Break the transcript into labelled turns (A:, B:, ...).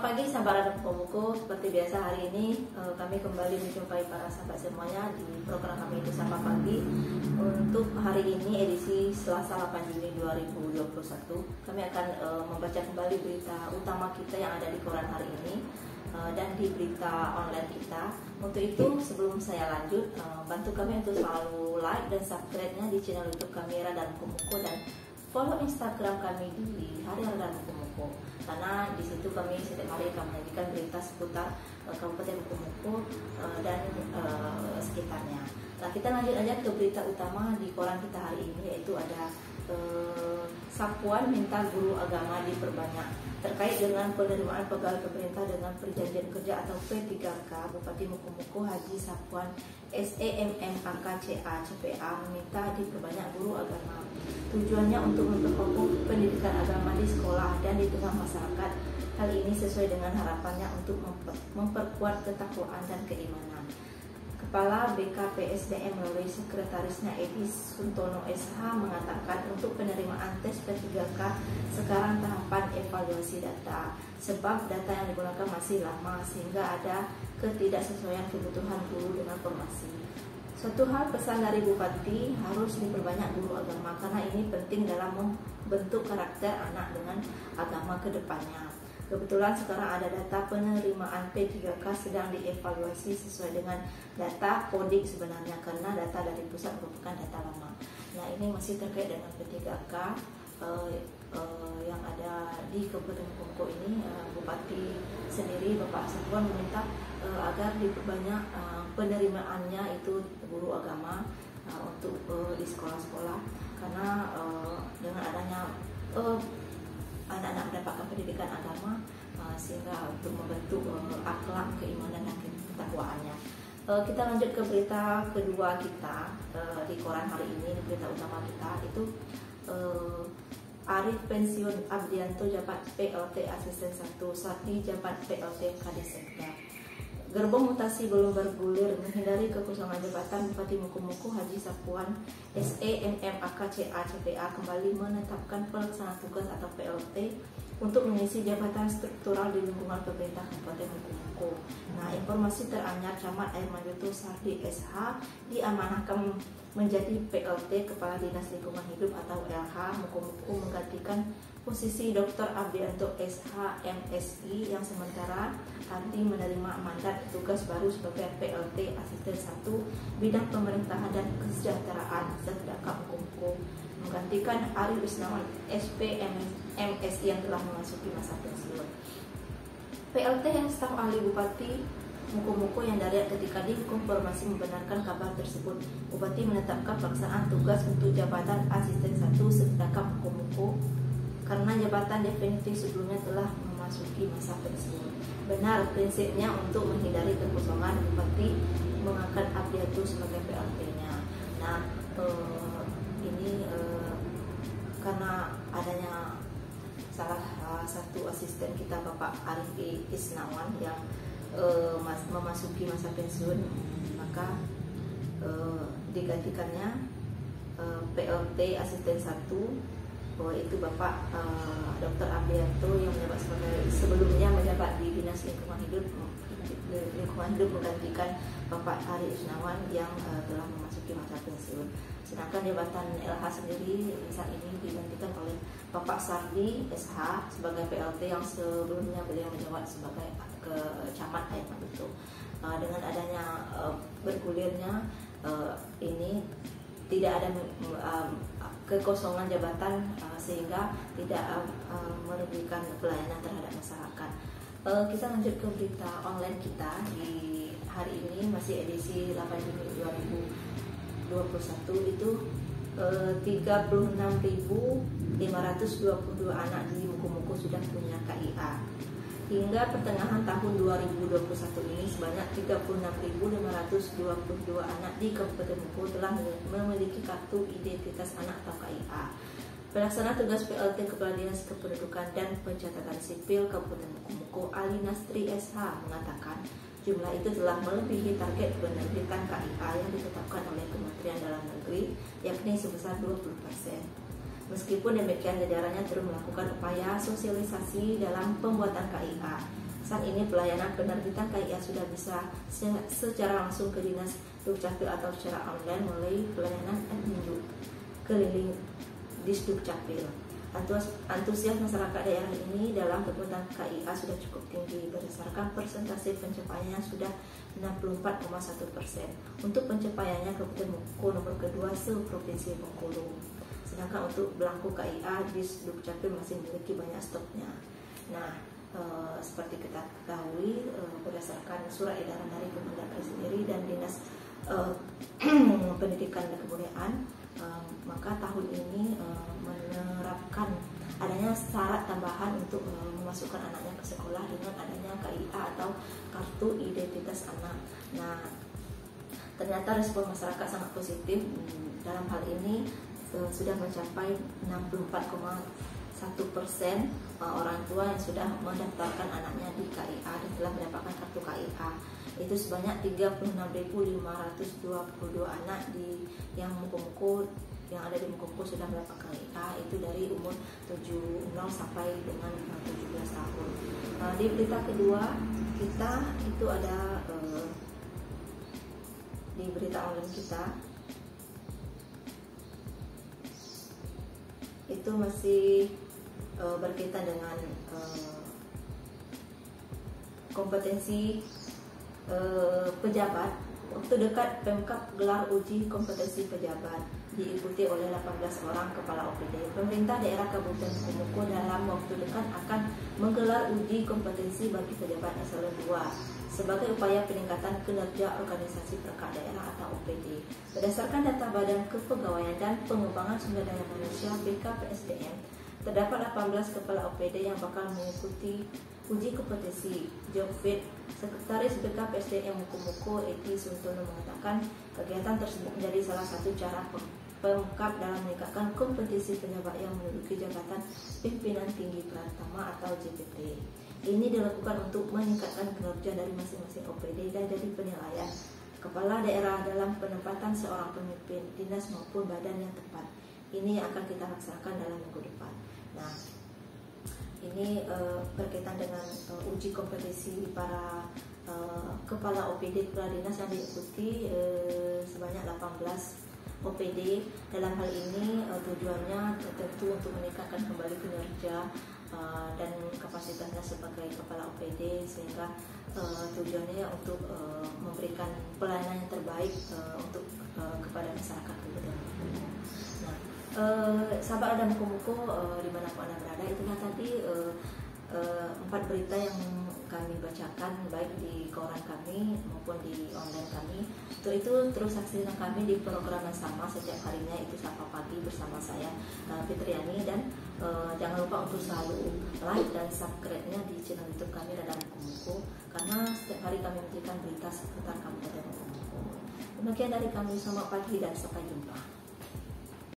A: pagi sahabat Radar Mukomuko. Seperti biasa hari ini kami kembali menjumpai para sahabat semuanya di program kami itu Sapa Pagi. Untuk hari ini edisi Selasa 8 Juni 2021 kami akan membaca kembali berita utama kita yang ada di koran hari ini dan di berita online kita. Untuk itu sebelum saya lanjut, bantu kami untuk selalu like dan subscribe-nya di channel YouTube kami Radar Mukomuko dan follow Instagram kami di Hari Radar Mukomuko, karena di situ kami setiap hari akan menyajikan berita seputar Kabupaten Mukomuko dan sekitarnya. Nah, kita lanjut aja ke berita utama di koran kita hari ini, yaitu ada Sapuan minta guru agama diperbanyak terkait dengan penerimaan pegawai pemerintah dengan perjanjian kerja atau P3K. Bupati Mukomuko Haji Sapuan SEMMAKCA CPA meminta diperbanyak guru agama. Tujuannya untuk memperkokoh pendidikan agama di sekolah dan di tengah masyarakat. Hal ini sesuai dengan harapannya untuk memperkuat ketakwaan dan keimanan. Kepala BKPSDM melalui sekretarisnya Edi Suntono SH mengatakan untuk penerimaan tes P3K sekarang tahapan evaluasi data, sebab data yang digunakan masih lama sehingga ada ketidaksesuaian kebutuhan guru dengan formasi. Suatu hal pesan dari Bupati harus diperbanyak guru agama karena ini penting dalam membentuk karakter anak dengan agama ke depannya. Kebetulan sekarang ada data penerimaan P3K sedang dievaluasi sesuai dengan data kodik sebenarnya, karena data dari pusat merupakan data lama. Nah, ini masih terkait dengan P3K yang ada di Kabupaten Mukomuko ini. Bupati sendiri Bapak Sapuan meminta agar diperbanyak penerimaannya itu guru agama untuk di sekolah-sekolah, karena dengan adanya anak-anak mendapatkan pendidikan agama sehingga untuk membentuk akhlak, keimanan dan ketakwaannya. Kita lanjut ke berita kedua kita di koran hari ini. Berita utama kita itu Arif pensiun Abdianto jabat PLT Asisten 1, Sati jabat PLT Kadissekda. Gerbong mutasi belum bergulir, menghindari kekosongan jabatan. Bupati Mukomuko Haji Sapuan SEMMAKCA CPA kembali menetapkan pelaksana tugas atau PLT untuk mengisi jabatan struktural di lingkungan pemerintah Kabupaten Mukomuko. Nah, informasi teranyar Camat Air Majuto Sardi SH diamanahkan menjadi PLT Kepala Dinas Lingkungan Hidup atau LH Mukomuko menggantikan posisi Dr. Abdianto SH MSI yang sementara nanti menerima mandat tugas baru sebagai PLT Asisten 1 Bidang Pemerintahan dan Kesejahteraan Sedaka Mukomuko, menggantikan Ari Wisnawan SP MSI yang telah memasuki masa pensiun. PLT yang staf ahli Bupati Mukomuko yang dari ketika dikonfirmasi membenarkan kabar tersebut. Bupati menetapkan pelaksanaan tugas untuk jabatan Asisten 1 Sedaka Mukomuko karena jabatan definitif sebelumnya telah memasuki masa pensiun. Benar prinsipnya untuk menghindari kekosongan, Bupati mengangkat Abdianto sebagai PLT-nya. Nah, ini karena adanya salah satu asisten kita Bapak Arif Isnawan yang memasuki masa pensiun, maka digantikannya PLT Asisten 1 itu Bapak Dr. Abdianto yang menjabat sebagai sebelumnya menjabat di Dinas Lingkungan Hidup menggantikan Bapak Ari Isnawan yang telah memasuki masa pensiun. Sedangkan jabatan LH sendiri saat ini digantikan oleh Bapak Sardi SH sebagai PLT yang sebelumnya beliau menjabat sebagai Camat Air Majuto. Dengan adanya bergulirnya ini tidak ada kekosongan jabatan sehingga tidak merugikan pelayanan terhadap masyarakat. Kita lanjut ke berita online kita di hari ini, masih edisi 8 Juni 2021. Itu 36.522 anak di Mukomuko sudah punya KIA. Hingga pertengahan tahun 2021 ini sebanyak 36.522 anak di Kabupaten Mukomuko telah memiliki kartu identitas anak atau KIA. Pelaksana tugas PLT Kepala Dinas Kependudukan dan Pencatatan Sipil Kabupaten Mukomuko Ali Nastri SH mengatakan jumlah itu telah melebihi target penerbitan KIA yang ditetapkan oleh Kementerian Dalam Negeri, yakni sebesar 20%. Meskipun demikian, jajarannya terus melakukan upaya sosialisasi dalam pembuatan KIA. Saat ini pelayanan penerbitan KIA sudah bisa secara langsung ke Dinas Dukcapil atau secara online melalui pelayanan admin keliling Disdukcapil. Antusias masyarakat daerah ini dalam kebutuhan KIA sudah cukup tinggi berdasarkan persentase pencapaiannya sudah 64,1%. Untuk pencapaiannya Kabupaten Mukoko nomor kedua se-Provinsi Bengkulu. Sedangkan untuk belangku KIA Disdukcapil masih memiliki banyak stoknya. Nah, seperti kita ketahui berdasarkan surat edaran dari Kemendagri sendiri dan Dinas Pendidikan dan Kebudayaan, maka tahun ini menerapkan adanya syarat tambahan untuk memasukkan anaknya ke sekolah dengan adanya KIA atau Kartu Identitas Anak. Nah, ternyata respon masyarakat sangat positif dalam hal ini, sudah mencapai 64,1% orang tua yang sudah mendaftarkan anaknya di KIA dan telah mendapatkan kartu KIA. Itu sebanyak 36.522 anak yang ada di Mukoko sudah mendapatkan KIA, itu dari umur 70 sampai dengan 17 tahun. Di berita kedua kita itu ada di berita online kita itu masih berkaitan dengan kompetensi pejabat. Waktu dekat Pemkab gelar uji kompetensi pejabat diikuti oleh 18 orang kepala OPD. Pemerintah daerah Kabupaten Mukoko dalam waktu dekat akan menggelar uji kompetensi bagi pejabat eselon 2 sebagai upaya peningkatan kinerja organisasi perangkat daerah atau OPD. Berdasarkan data Badan Kepegawaian dan Pengembangan Sumber Daya Manusia BKPSDM, terdapat 18 kepala OPD yang bakal mengikuti uji kompetensi. Jokfit, Sekretaris BKPSDM Mukoko Eti Suntono mengatakan kegiatan tersebut menjadi salah satu cara Pemkab dalam meningkatkan kompetensi pejabat yang menduduki jabatan pimpinan tinggi Pratama atau JPT. Ini dilakukan untuk meningkatkan kinerja dari masing-masing OPD dan jadi penilaian kepala daerah dalam penempatan seorang pemimpin dinas maupun badan yang tepat. Ini akan kita laksanakan dalam minggu depan. Nah, ini berkaitan dengan uji kompetensi para kepala OPD kepala dinas yang diikuti sebanyak 18 OPD. Dalam hal ini tujuannya tentu untuk meningkatkan kembali kinerja dan kapasitasnya sebagai kepala OPD, sehingga tujuannya untuk memberikan pelayanan yang terbaik untuk kepada masyarakat Kabupaten Mukoko. Nah, sahabat Adam Mukoko dimanapun Anda berada, itulah tadi 4 berita yang kami bacakan baik di koran kami maupun di online kami. Untuk itu terus saksikan kami di program yang sama setiap harinya, itu Sapa Pagi bersama saya Fitriani, dan jangan lupa untuk selalu like dan subscribe-nya di channel YouTube kami Adam Mukoko, karena setiap hari kami memberikan berita seputar Kabupaten Mukoko. Demikian dari kami, selamat pagi dan sampai jumpa.